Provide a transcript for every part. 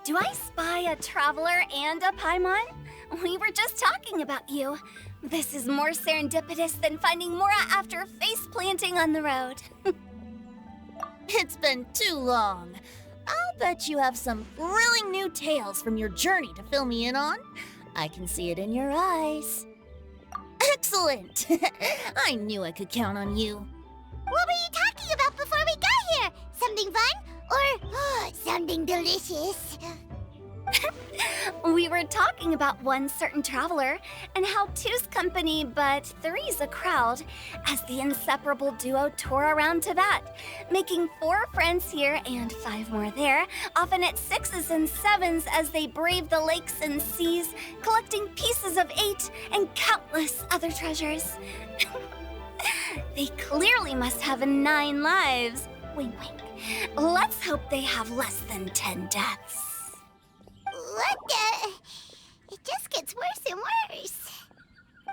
Do I spy a traveler and a Paimon? We were just talking about you. This is more serendipitous than finding Mora after face-planting on the road. It's been too long. I'll bet you have some thrilling new tales from your journey to fill me in on. I can see it in your eyes. Excellent! I knew I could count on you. What were you talking about before we got here? Something fun? Or something delicious? We were talking about one certain traveler and how two's company but three's a crowd as the inseparable duo tour around Teyvat, making 4 friends here and 5 more there, often at 6s and 7s as they brave the lakes and seas, collecting pieces of 8 and countless other treasures. They clearly must have 9 lives. Wink, wink. Let's hope they have less than 10 deaths. What the? It just gets worse and worse.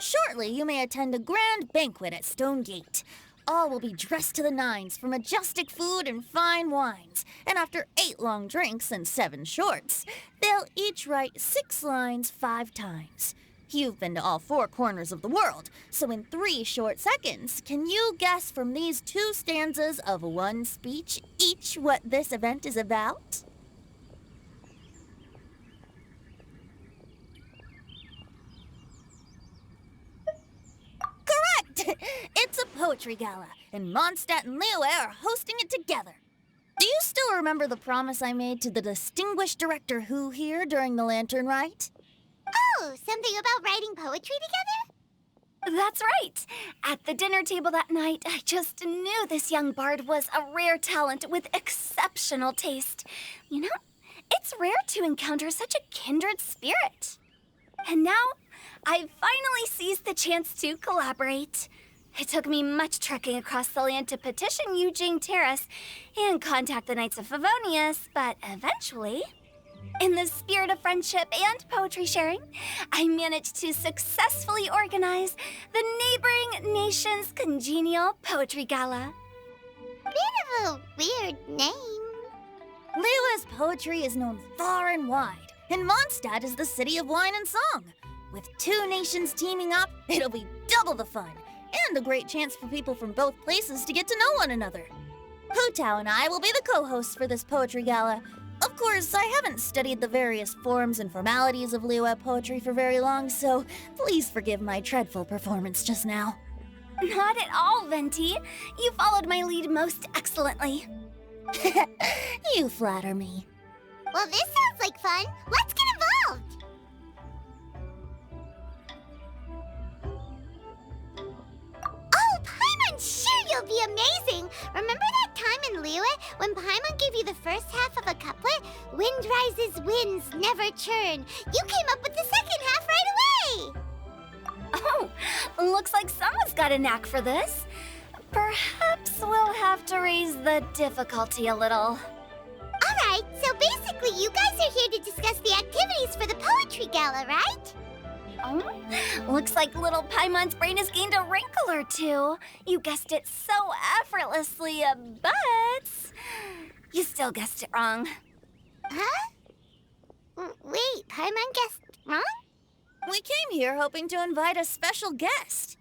Shortly, you may attend a grand banquet at Stone Gate. All will be dressed to the nines for majestic food and fine wines. And after 8 long drinks and 7 shorts, they'll each write 6 lines 5 times. You've been to all 4 corners of the world, so in 3 short seconds, can you guess from these 2 stanzas of 1 speech each what this event is about? Correct! It's a poetry gala, and Mondstadt and Liyue are hosting it together. Do you still remember the promise I made to the distinguished director Hu here during the Lantern Rite? Oh, something about writing poetry together? That's right. At the dinner table that night, I just knew this young bard was a rare talent with exceptional taste. You know, it's rare to encounter such a kindred spirit. And now, I've finally seized the chance to collaborate. It took me much trekking across the land to petition Yujing Terrace and contact the Knights of Favonius, but eventually, in the spirit of friendship and poetry sharing, I managed to successfully organize the neighboring nation's congenial poetry gala. Bit of a weird name. Liyue's poetry is known far and wide, and Mondstadt is the city of wine and song. With 2 nations teaming up, it'll be double the fun, and a great chance for people from both places to get to know one another. Hu Tao and I will be the co-hosts for this poetry gala. Of course, I haven't studied the various forms and formalities of Liyue poetry for very long, so please forgive my dreadful performance just now. Not at all, Venti. You followed my lead most excellently. You flatter me. Well, this sounds like fun. Let's get involved. Oh, Paimon, sure you'll be amazing. Remember that time in Liyue when Paimon gave you the first half of a couplet? Wind rises, winds never churn. You came up with the second half right away. Oh, looks like someone's got a knack for this. Perhaps we'll have to raise the difficulty a little. Alright, so basically you guys are here to discuss the activities for the poetry gala, right? Oh, looks like little Paimon's brain has gained a wrinkle or 2. You guessed it so effortlessly, but you still guessed it wrong. Huh? Wait, Paimon guessed wrong? We came here hoping to invite a special guest.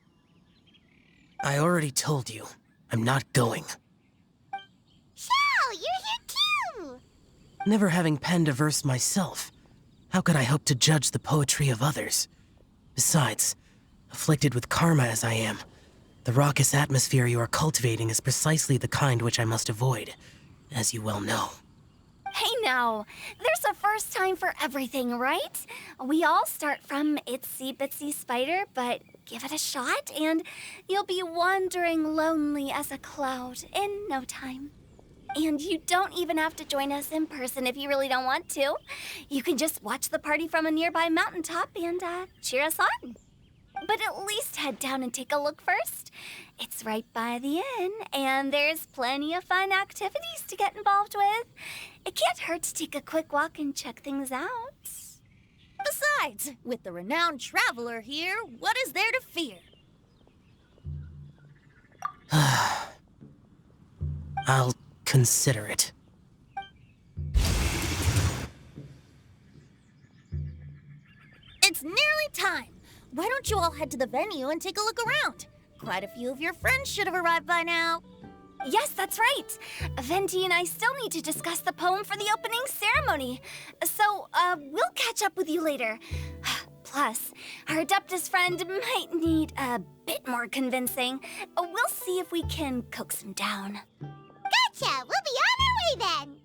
I already told you, I'm not going. Xiao, you're here too! Never having penned a verse myself, how could I hope to judge the poetry of others? Besides, afflicted with karma as I am, the raucous atmosphere you are cultivating is precisely the kind which I must avoid, as you well know. Hey now, there's a first time for everything, right? We all start from itsy bitsy spider, but give it a shot, and you'll be wandering lonely as a cloud in no time. And you don't even have to join us in person if you really don't want to. You can just watch the party from a nearby mountaintop and cheer us on. But at least head down and take a look first. It's right by the inn, and there's plenty of fun activities to get involved with. It can't hurt to take a quick walk and check things out. Besides, with the renowned traveler here, what is there to fear? I'll consider it. It's nearly time. Why don't you all head to the venue and take a look around? Quite a few of your friends should have arrived by now. Yes, that's right. Venti and I still need to discuss the poem for the opening ceremony. So, we'll catch up with you later. Plus, our Adeptus friend might need a bit more convincing. We'll see if we can coax him down. Gotcha! We'll be on our way then!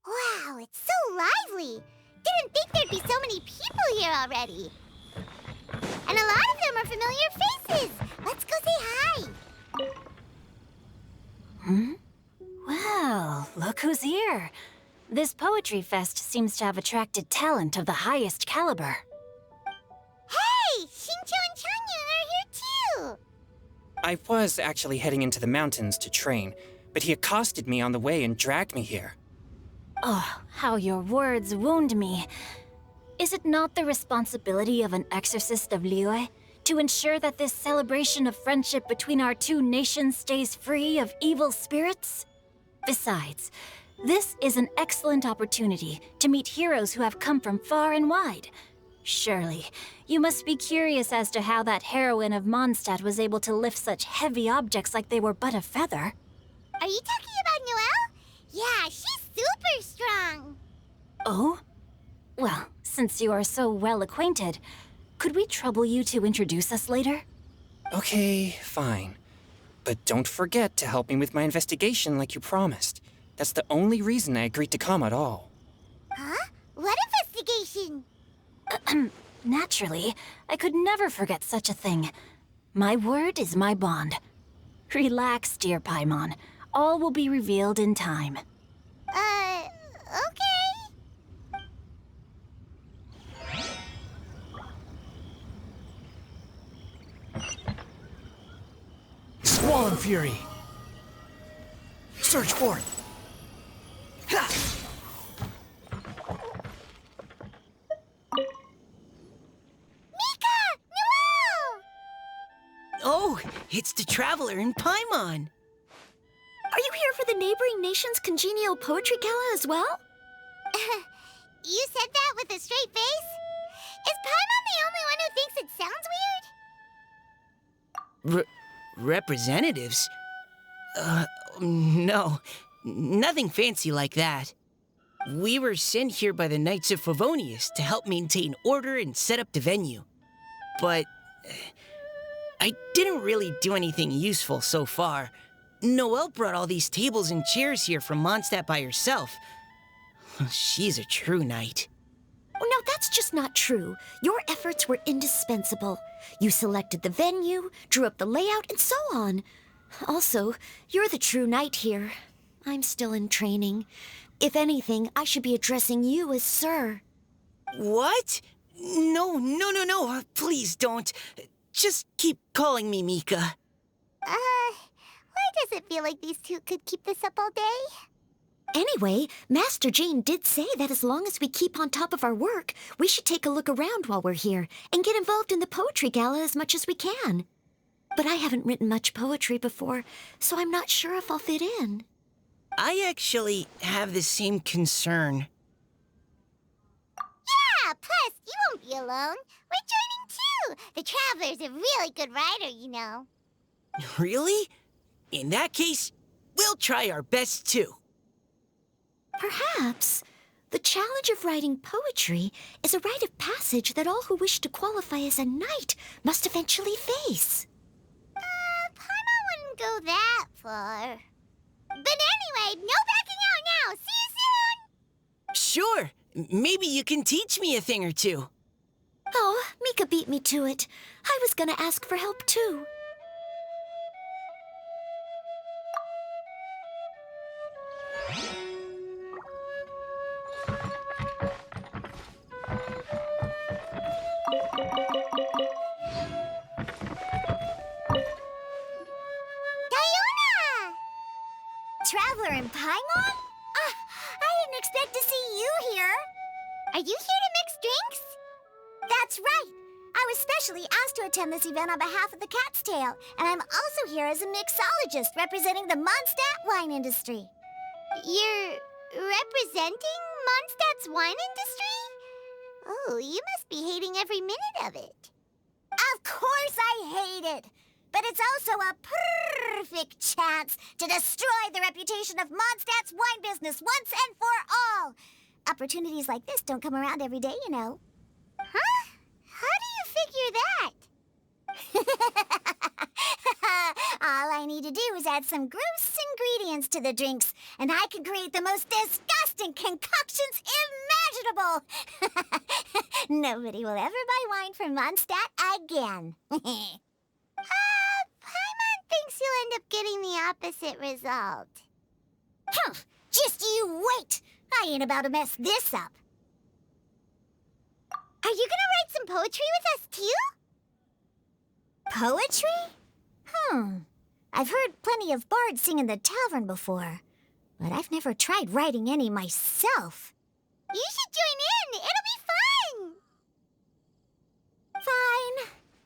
Wow, it's so lively! Didn't think there'd be so many people here already. And a lot of them are familiar faces. Let's go say hi. Well, look who's here. This poetry fest seems to have attracted talent of the highest caliber. Hey, Shincho and Changyun are here too. I was actually heading into the mountains to train, but he accosted me on the way and dragged me here. Oh, how your words wound me. Is it not the responsibility of an exorcist of Liyue to ensure that this celebration of friendship between our two nations stays free of evil spirits? Besides, this is an excellent opportunity to meet heroes who have come from far and wide. Surely, you must be curious as to how that heroine of Mondstadt was able to lift such heavy objects like they were but a feather. Are you talking about Noelle? Yeah, she's super strong. Oh? Well, since you are so well acquainted, could we trouble you to introduce us later? Okay, fine. But don't forget to help me with my investigation like you promised. That's the only reason I agreed to come at all. Huh? What investigation? Naturally, I could never forget such a thing. My word is my bond. Relax, dear Paimon. All will be revealed in time. Okay. Squall Fury! Search forth! Ha! Mika! Noelle! Oh, it's the Traveler in Paimon. Are you here for the neighboring nation's congenial poetry gala as well? You said that with a straight face? Is Paimon the only one who thinks it sounds weird? Representatives? No. Nothing fancy like that. We were sent here by the Knights of Favonius to help maintain order and set up the venue. But I didn't really do anything useful so far. Noelle brought all these tables and chairs here from Mondstadt by herself. She's a true knight. Oh, no, that's just not true. Your efforts were indispensable. You selected the venue, drew up the layout, and so on. Also, you're the true knight here. I'm still in training. If anything, I should be addressing you as Sir. What? No. Please don't. Just keep calling me Mika. Why does it feel like these two could keep this up all day? Anyway, Master Jane did say that as long as we keep on top of our work, we should take a look around while we're here and get involved in the poetry gala as much as we can. But I haven't written much poetry before, so I'm not sure if I'll fit in. I actually have the same concern. Yeah, plus, you won't be alone. We're joining too. The Traveler's a really good writer, you know. Really? In that case, we'll try our best too. Perhaps the challenge of writing poetry is a rite of passage that all who wish to qualify as a knight must eventually face. Paimon wouldn't go that far. But anyway, no backing out now. See you soon! Sure, maybe you can teach me a thing or two. Oh, Mika beat me to it. I was gonna ask for help too. Traveler and Paimon? I didn't expect to see you here. Are you here to mix drinks? That's right. I was specially asked to attend this event on behalf of the Cat's Tail, and I'm also here as a mixologist representing the Mondstadt wine industry. You're representing Mondstadt's wine industry? Oh, you must be hating every minute of it. Of course I hate it. But it's also a perfect chance to destroy the reputation of Mondstadt's wine business once and for all. Opportunities like this don't come around every day, you know. Huh? How do you figure that? All I need to do is add some gross ingredients to the drinks, and I can create the most disgusting concoctions imaginable. Nobody will ever buy wine from Mondstadt again. Paimon thinks you'll end up getting the opposite result. Just you wait! I ain't about to mess this up. Are you gonna write some poetry with us too? Poetry? I've heard plenty of bards sing in the tavern before, but I've never tried writing any myself. You should join in! It'll be fun! Fine,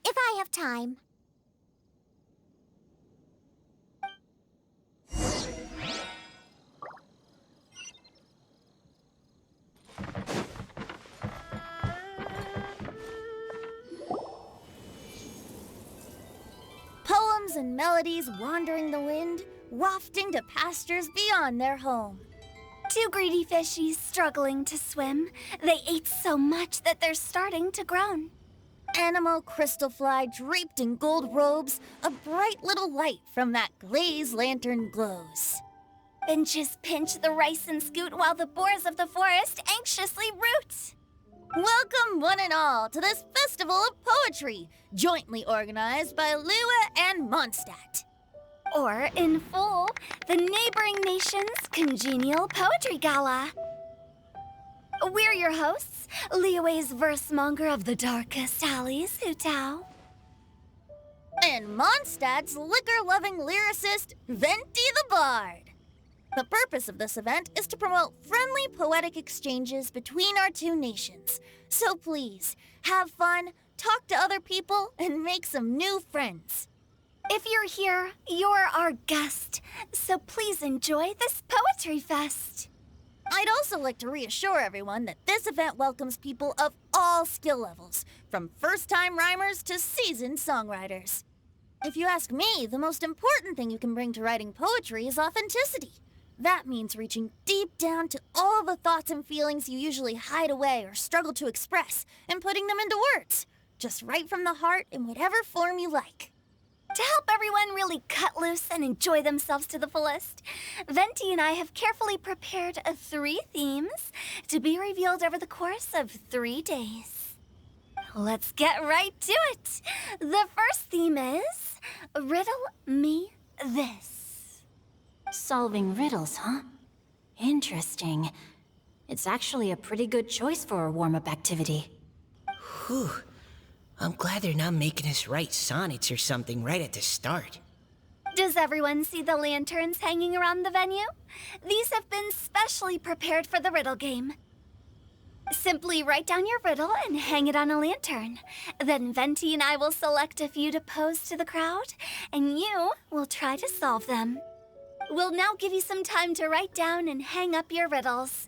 if I have time. Poems and melodies wandering the wind, wafting to pastures beyond their home. Two greedy fishies struggling to swim. They ate so much that they're starting to groan. Animal crystal fly draped in gold robes, a bright little light from that glazed lantern glows. Benches pinch the rice and scoot while the boars of the forest anxiously root. Welcome one and all to this festival of poetry, jointly organized by Liyue and Mondstadt. Or, in full, the neighboring nation's congenial poetry gala. We're your hosts, Liyue's verse-monger of the darkest alleys, Hutao. And Mondstadt's liquor-loving lyricist, Venti the Bard. The purpose of this event is to promote friendly poetic exchanges between our two nations. So please, have fun, talk to other people, and make some new friends. If you're here, you're our guest, so please enjoy this poetry fest. I'd also like to reassure everyone that this event welcomes people of all skill levels, from first-time rhymers to seasoned songwriters. If you ask me, the most important thing you can bring to writing poetry is authenticity. That means reaching deep down to all the thoughts and feelings you usually hide away or struggle to express, and putting them into words, just right from the heart in whatever form you like. To help everyone really cut loose and enjoy themselves to the fullest, Venti and I have carefully prepared 3 themes to be revealed over the course of 3 days. Let's get right to it. The first theme is Riddle Me This. Solving riddles, huh? Interesting. It's actually a pretty good choice for a warm-up activity. Whew. I'm glad they're not making us write sonnets or something right at the start. Does everyone see the lanterns hanging around the venue? These have been specially prepared for the riddle game. Simply write down your riddle and hang it on a lantern. Then Venti and I will select a few to pose to the crowd, and you will try to solve them. We'll now give you some time to write down and hang up your riddles.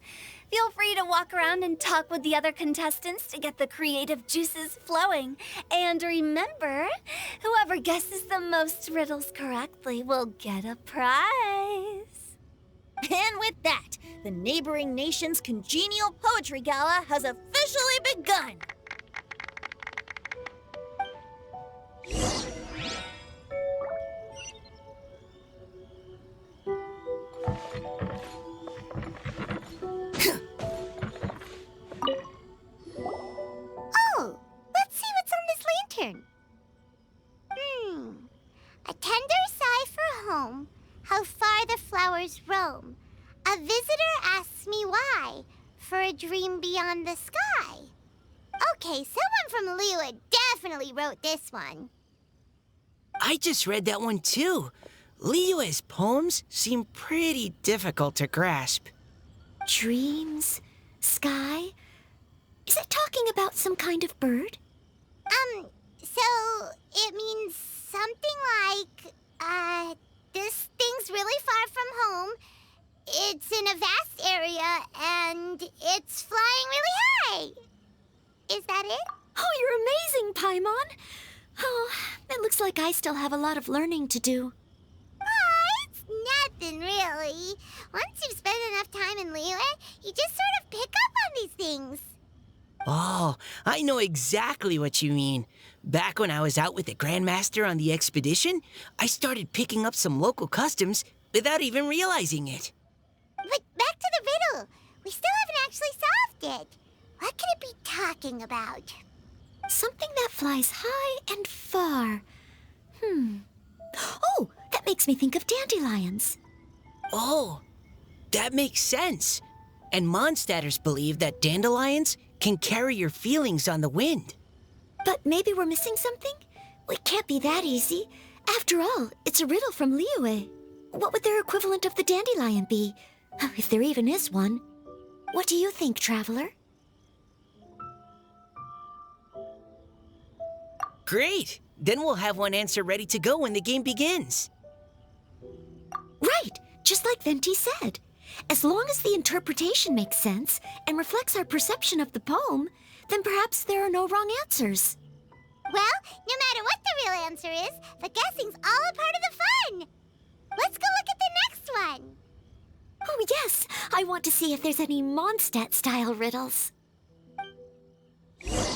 Feel free to walk around and talk with the other contestants to get the creative juices flowing. And remember, whoever guesses the most riddles correctly will get a prize. And with that, the neighboring nation's congenial poetry gala has officially begun. Oh, let's see what's on this lantern. A tender sigh for home, how far the flowers roam. A visitor asks me why, for a dream beyond the sky. Okay, someone from Liyue definitely wrote this one. I just read that one too. Liyue's poems seem pretty difficult to grasp. Dreams? Sky? Is it talking about some kind of bird? So it means something like, this thing's really far from home. It's in a vast area, and it's flying really high. Is that it? Oh, you're amazing, Paimon! Oh, it looks like I still have a lot of learning to do. It's nothing really. Once you've spent enough time in Liyue, you just sort of pick up on these things. Oh, I know exactly what you mean. Back when I was out with the Grandmaster on the expedition, I started picking up some local customs without even realizing it. But back to the riddle. We still haven't actually solved it. What could it be talking about? Something that flies high and far. Oh, that makes me think of dandelions. Oh, that makes sense. And Mondstadters believe that dandelions can carry your feelings on the wind. But maybe we're missing something? It can't be that easy. After all, it's a riddle from Liyue. What would their equivalent of the dandelion be? If there even is one. What do you think, Traveler? Great! Then we'll have one answer ready to go when the game begins. Right, just like Venti said. As long as the interpretation makes sense and reflects our perception of the poem, then perhaps there are no wrong answers. Well, no matter what the real answer is, the guessing's all a part of the fun. Let's go look at the next one. Oh yes, I want to see if there's any Mondstadt-style riddles. This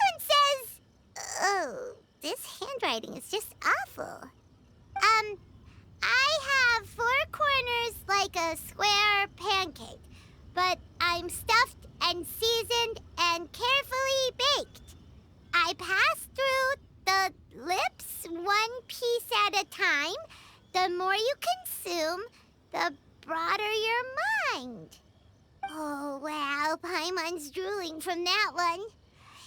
one says... Oh, this handwriting is just awful. I have 4 corners like a square pancake, but I'm stuffed and seasoned and carefully baked. I pass through the lips 1 piece at a time. The more you consume, the broader your mind. Oh, wow, Paimon's drooling from that one.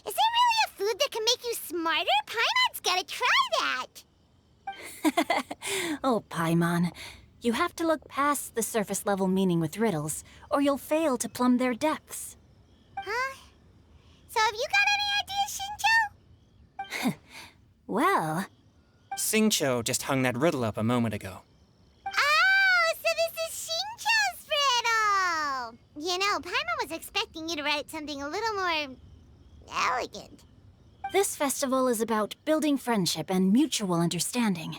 Is there really a food that can make you smarter? Paimon's gotta try that. Oh, Paimon, you have to look past the surface-level meaning with riddles, or you'll fail to plumb their depths. Huh? So have you got any ideas, Shincho? Well... Xingqiu just hung that riddle up a moment ago. Oh, so this is Shincho's riddle! You know, Paimon was expecting you to write something a little more... elegant. This festival is about building friendship and mutual understanding.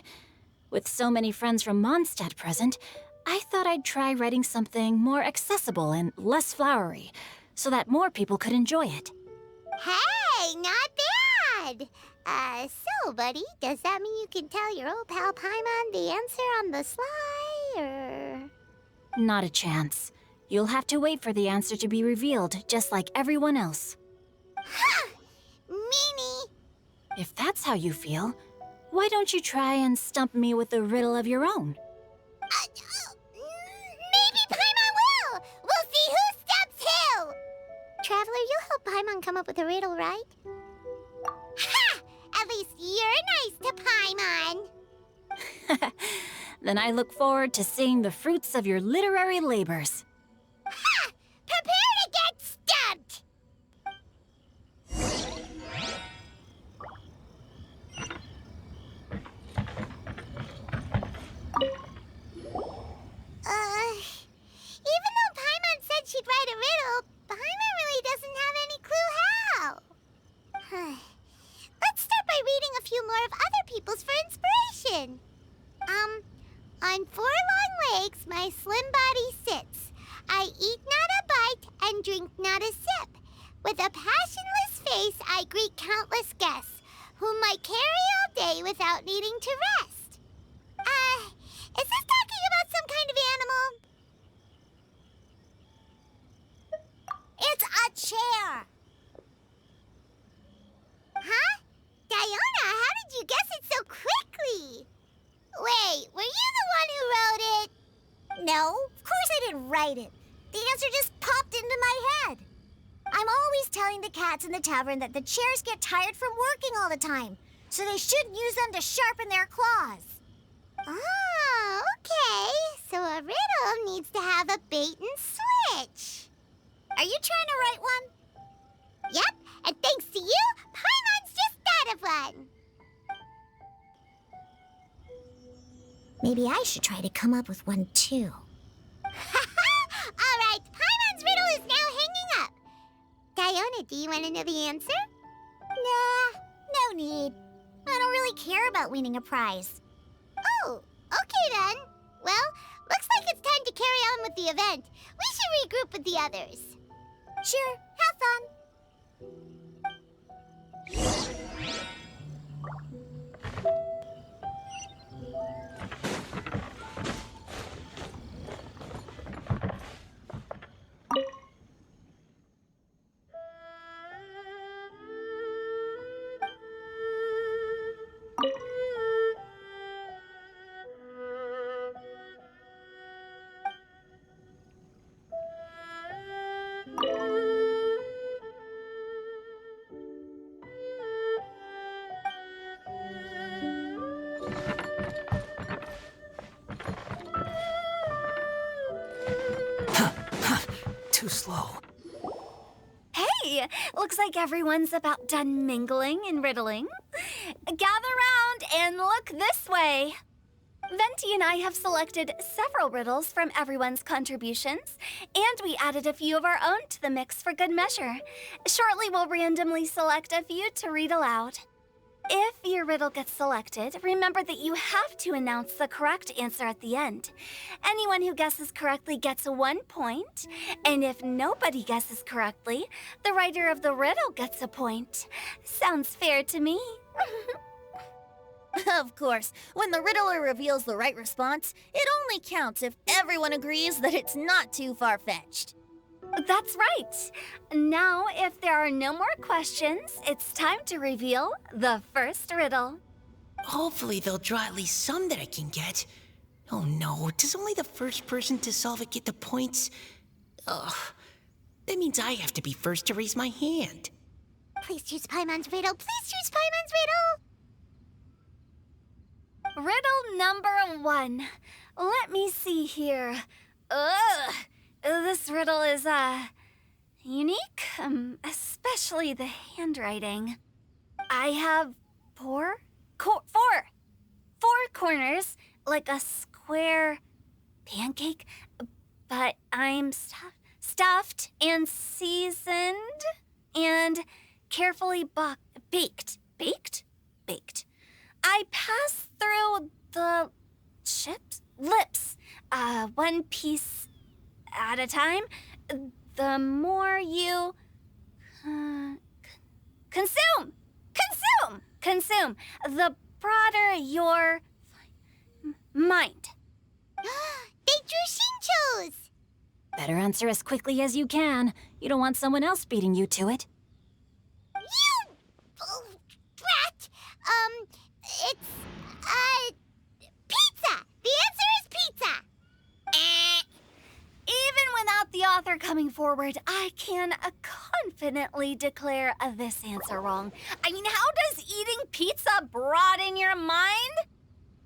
With so many friends from Mondstadt present, I thought I'd try writing something more accessible and less flowery, so that more people could enjoy it. Hey, not bad! So, buddy, does that mean you can tell your old pal Paimon the answer on the sly, or...? Not a chance. You'll have to wait for the answer to be revealed, just like everyone else. Ha! Meanie! If that's how you feel, why don't you try and stump me with a riddle of your own? Maybe Paimon will! We'll see who stumps who! Traveler, you'll help Paimon come up with a riddle, right? Ha! At least you're nice to Paimon! Then I look forward to seeing the fruits of your literary labors. Ha! Prepare to get stumped! Even though Paimon said she'd write a riddle, Paimon really doesn't have any clue how. Let's start by reading a few more of other people's for inspiration. On 4 long legs, my slim body sits. I eat not a bite and drink not a sip. With a passionless face, I greet countless guests, whom I carry all day without needing to rest. Is this talking about some kind of animal? It's a chair. Huh? Diona, how did you guess it so quickly? Wait, were you the one who wrote it? No, of course I didn't write it. The answer just popped into my head. I'm always telling the cats in the tavern that the chairs get tired from working all the time, so they shouldn't use them to sharpen their claws. Oh, okay. So a riddle needs to have a bait and switch. Are you trying to write one? Yep, and thanks to you, Paimon's just thought of one. Maybe I should try to come up with one too. All right, Paimon's riddle is now hanging up. Diona, do you want to know the answer? Nah, no need. I don't really care about winning a prize. Oh, okay then. Well, looks like it's time to carry on with the event. We should regroup with the others. Sure, have fun. Too slow. Hey, looks like everyone's about done mingling and riddling. Gather round and look this way. Venti and I have selected several riddles from everyone's contributions, and we added a few of our own to the mix for good measure. Shortly, we'll randomly select a few to read aloud. If your riddle gets selected, remember that you have to announce the correct answer at the end. Anyone who guesses correctly gets 1 point, and if nobody guesses correctly, the writer of the riddle gets a point. Sounds fair to me. Of course, when the riddler reveals the right response, it only counts if everyone agrees that it's not too far-fetched. That's right. Now, if there are no more questions, it's time to reveal the first riddle. Hopefully they'll draw at least some that I can get. Oh no, does only the first person to solve it get the points? Ugh, that means I have to be first to raise my hand. Please choose Paimon's riddle. Please choose Paimon's riddle. Riddle number 1. Let me see here. Ugh. This riddle is, unique, especially the handwriting. I have four corners, like a square pancake, but I'm stuffed and seasoned and carefully baked. Baked. I pass through the lips, one piece at a time. The more you consume, the broader your mind. They drew Shinchos! Better answer as quickly as you can. You don't want someone else beating you to it. You brat! It's, pizza! The answer is pizza! Even without the author coming forward, I can confidently declare this answer wrong. I mean, how does eating pizza broaden your mind?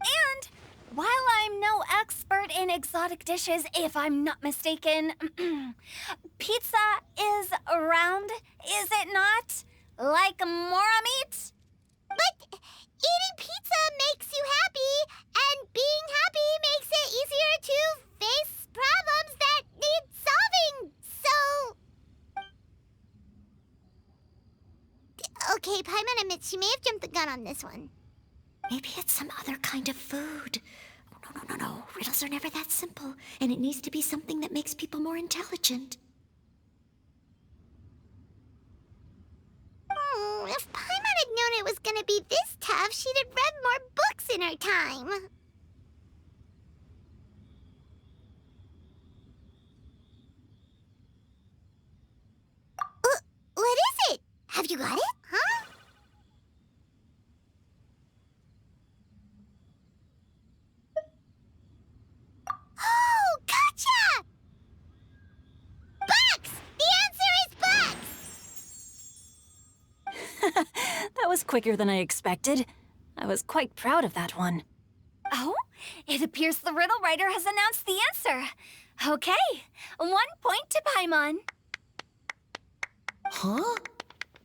And while I'm no expert in exotic dishes, if I'm not mistaken, pizza is round, is it not? Like mora meat? But eating pizza makes you happy, and being happy makes it easier to face problems that need solving. So... Okay, Paimon admits she may have jumped the gun on this one. Maybe it's some other kind of food. Oh, no. Riddles are never that simple, and it needs to be something that makes people more intelligent. If Paimon had known it was gonna be this tough, she'd have read more books in her time. What is it? Have you got it? Huh? Oh, gotcha! Bucks! The answer is bucks! That was quicker than I expected. I was quite proud of that one. Oh, it appears the riddle writer has announced the answer. Okay, 1 point to Paimon. Huh?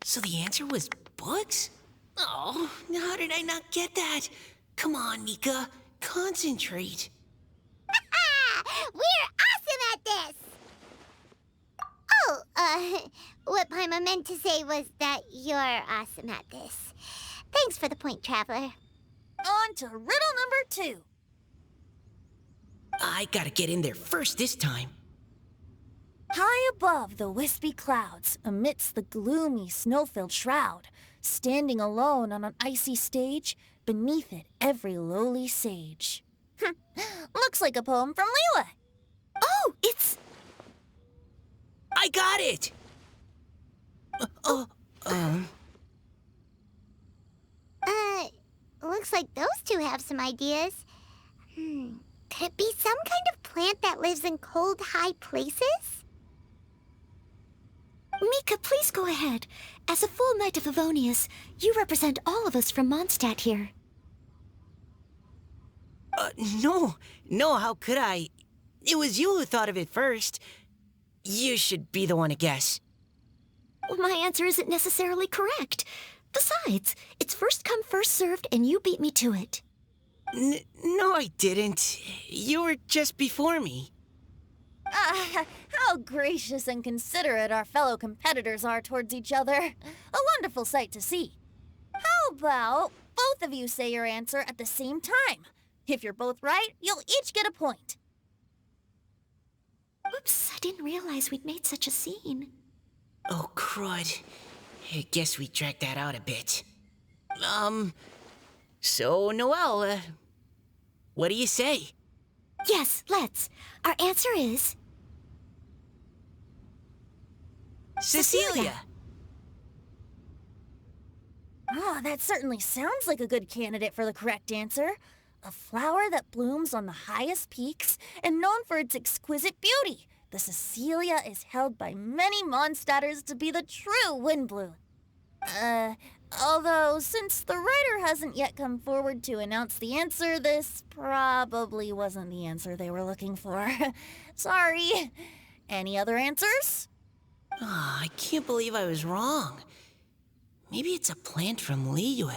So the answer was books? Oh, how did I not get that? Come on, Mika, concentrate. We're awesome at this! Oh, what Paimon meant to say was that you're awesome at this. Thanks for the point, Traveler. On to riddle number 2. I gotta get in there first this time. High above the wispy clouds, amidst the gloomy snow-filled shroud, standing alone on an icy stage, beneath it every lowly sage. Looks like a poem from Liyue. Oh, it's... I got it! Looks like those two have some ideas. Could it be some kind of plant that lives in cold, high places? Mika, please go ahead. As a full Knight of Favonius, you represent all of us from Mondstadt here. No, how could I? It was you who thought of it first. You should be the one to guess. Well, my answer isn't necessarily correct. Besides, it's first come, first served, and you beat me to it. No, I didn't. You were just before me. How gracious and considerate our fellow competitors are towards each other. A wonderful sight to see. How about both of you say your answer at the same time? If you're both right, you'll each get a point. Oops, I didn't realize we'd made such a scene. Oh, crud. I guess we dragged that out a bit. So, Noelle, what do you say? Yes, let's. Our answer is... Cecilia! Oh, that certainly sounds like a good candidate for the correct answer. A flower that blooms on the highest peaks and known for its exquisite beauty. The Cecilia is held by many Mondstadters to be the true Windbloom. Although, since the writer hasn't yet come forward to announce the answer, this probably wasn't the answer they were looking for. Sorry. Any other answers? Oh, I can't believe I was wrong. Maybe it's a plant from Liyue.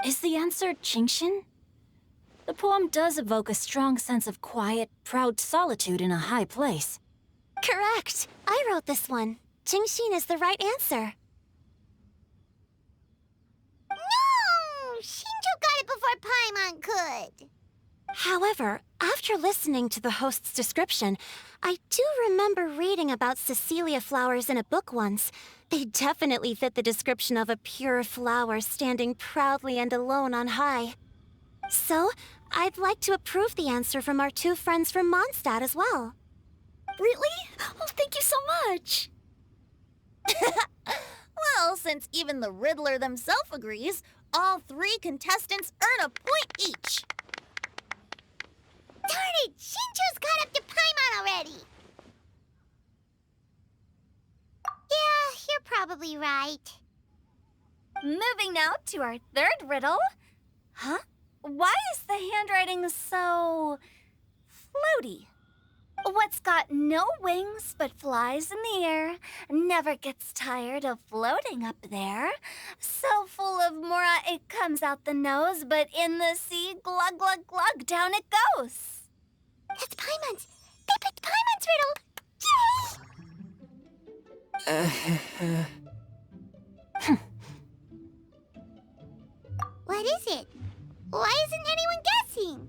Is the answer Qingshin? The poem does evoke a strong sense of quiet, proud solitude in a high place. Correct. I wrote this one. Qingshin is the right answer. No! Shinjo got it before Paimon could. However, after listening to the host's description, I do remember reading about Cecilia flowers in a book once. They definitely fit the description of a pure flower standing proudly and alone on high. So, I'd like to approve the answer from our two friends from Mondstadt as well. Really? Oh, thank you so much! Well, since even the Riddler themselves agrees, all 3 contestants earn a point each. Darn it! Shinjo's caught up to Paimon already! Yeah, you're probably right. Moving now to our third riddle. Huh? Why is the handwriting so floaty? What's got no wings but flies in the air, never gets tired of floating up there. So full of mora it comes out the nose, but in the sea, glug, glug, glug, down it goes. That's Paimon's. They picked Paimon's riddle. Yay! What is it? Why isn't anyone guessing?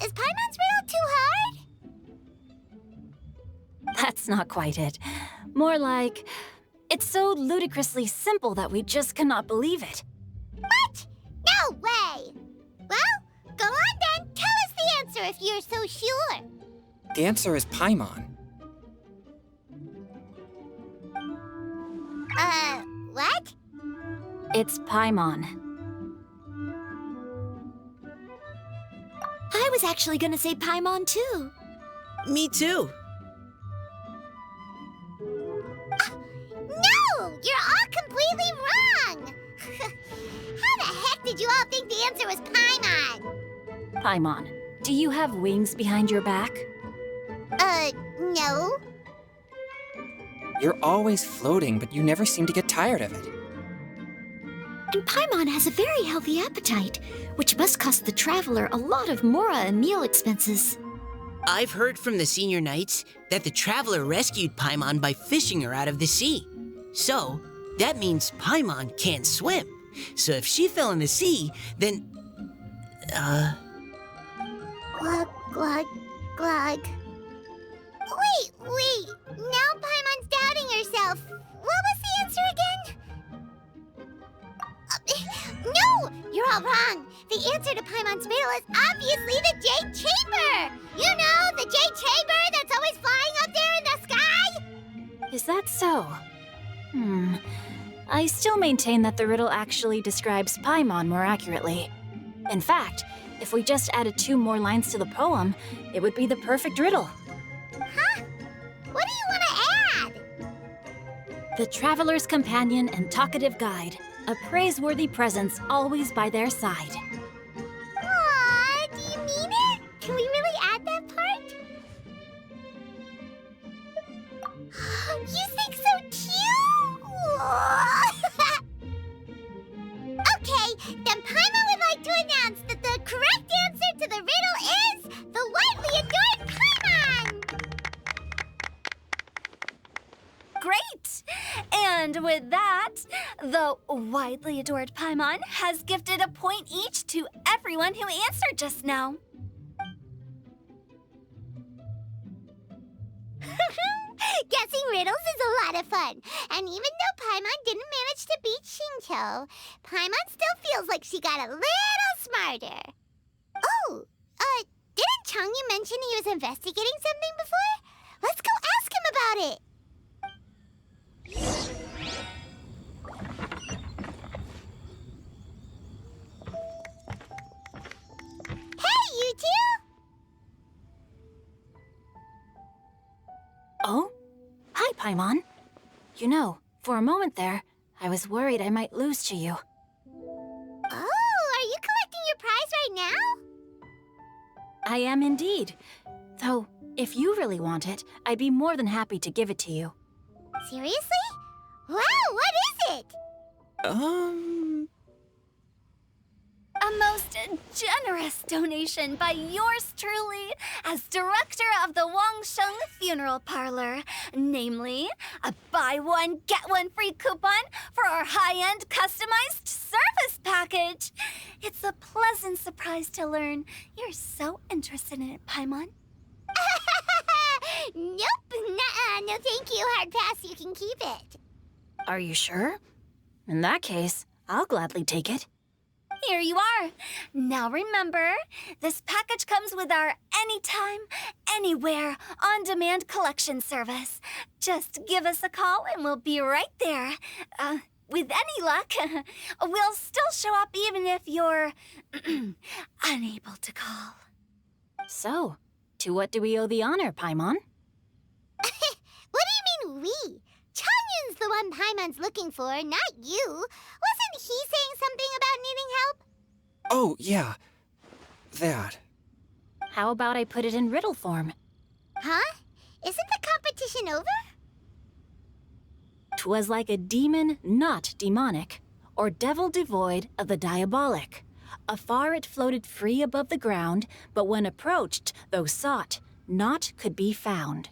Is Paimon's riddle too hard? That's not quite it. More like, it's so ludicrously simple that we just cannot believe it. What? No way! Well, go on then. Tell us the answer if you're so sure. The answer is Paimon. What? It's Paimon. I was actually gonna say Paimon too. Me too. No! You're all completely wrong! How the heck did you all think the answer was Paimon? Paimon, do you have wings behind your back? No. You're always floating, but you never seem to get tired of it. And Paimon has a very healthy appetite, which must cost the traveler a lot of mora and meal expenses. I've heard from the senior knights that the traveler rescued Paimon by fishing her out of the sea. So, that means Paimon can't swim. So if she fell in the sea, then... Glug, glug, glug. Wait. Now Paimon's doubting herself. What was the answer again? No! You're all wrong. The answer to Paimon's riddle is obviously the Jade Chamber! You know, the Jade Chamber that's always flying up there in the sky? Is that so? I still maintain that the riddle actually describes Paimon more accurately. In fact, if we just added 2 more lines to the poem, it would be the perfect riddle. Huh? What do you want to add? The traveler's companion and talkative guide, a praiseworthy presence always by their side. Aw, do you mean it? Can we really add that part? You think so too? Okay, then Paimon would like to announce that the correct answer to the riddle is the widely adored Paimon! Great! And with that, the widely adored Paimon has gifted a point each to everyone who answered just now. Guessing riddles is a lot of fun. And even though Paimon didn't manage to beat Shinto, Paimon still feels like she got a little smarter. Oh, didn't Changyu mention he was investigating something before? Let's go ask him about it. Hey, you two! Oh? Hi, Paimon. You know, for a moment there, I was worried I might lose to you. Oh, are you collecting your prize right now? I am indeed. Though, if you really want it, I'd be more than happy to give it to you. Seriously? Wow, what is it? A most generous donation by yours truly as director of the Wangsheng Funeral Parlor. Namely, a buy one, get one free coupon for our high-end customized service package. It's a pleasant surprise to learn you're so interested in it, Paimon. Nope, nuh-uh, no thank you, hard pass, you can keep it. Are you sure? In that case, I'll gladly take it. Here you are. Now remember, this package comes with our anytime, anywhere, on-demand collection service. Just give us a call and we'll be right there. With any luck, we'll still show up even if you're unable to call. So, to what do we owe the honor, Paimon? What do you mean we? Changyun's the one Paimon's looking for, not you. Wasn't he saying something about needing help? Oh, yeah. That. How about I put it in riddle form? Huh? Isn't the competition over? 'Twas like a demon not demonic, or devil devoid of the diabolic. Afar it floated free above the ground, but when approached, though sought, naught could be found.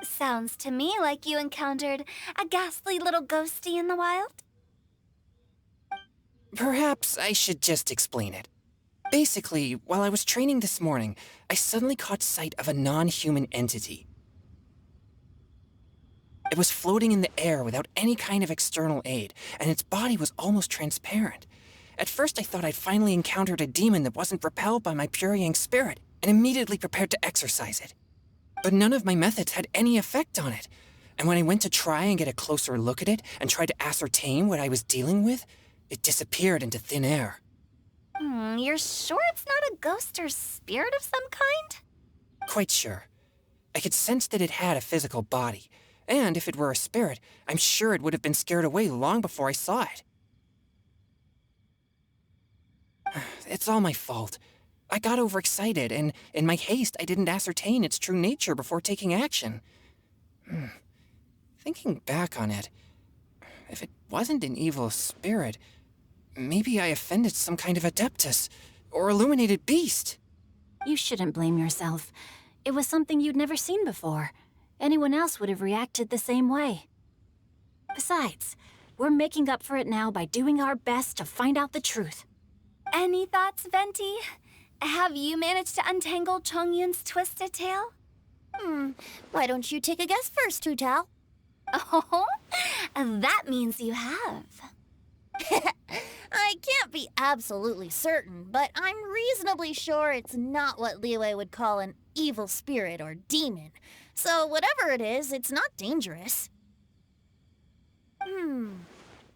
Sounds to me like you encountered a ghastly little ghosty in the wild. Perhaps I should just explain it. Basically, while I was training this morning, I suddenly caught sight of a non-human entity. It was floating in the air without any kind of external aid, and its body was almost transparent. At first I thought I'd finally encountered a demon that wasn't repelled by my pure-yang spirit, and immediately prepared to exorcise it. But none of my methods had any effect on it, and when I went to try and get a closer look at it and tried to ascertain what I was dealing with, it disappeared into thin air. You're sure it's not a ghost or spirit of some kind? Quite sure. I could sense that it had a physical body, and if it were a spirit, I'm sure it would have been scared away long before I saw it. It's all my fault. I got overexcited, and in my haste, I didn't ascertain its true nature before taking action. Thinking back on it, if it wasn't an evil spirit, maybe I offended some kind of adeptus or illuminated beast. You shouldn't blame yourself. It was something you'd never seen before. Anyone else would have reacted the same way. Besides, we're making up for it now by doing our best to find out the truth. Any thoughts, Venti? Have you managed to untangle Chongyun's twisted tail? Why don't you take a guess first, Tutao? Oh, that means you have. I can't be absolutely certain, but I'm reasonably sure it's not what Liyue would call an evil spirit or demon. So whatever it is, it's not dangerous.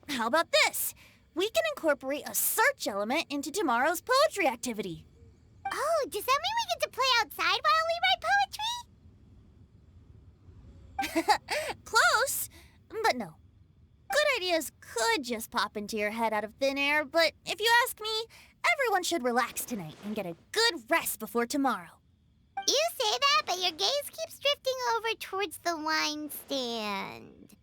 How about this? We can incorporate a search element into tomorrow's poetry activity. Oh, does that mean we get to play outside while we write poetry? Close, but no. Good ideas could just pop into your head out of thin air, but if you ask me, everyone should relax tonight and get a good rest before tomorrow. You say that, but your gaze keeps drifting over towards the wine stand.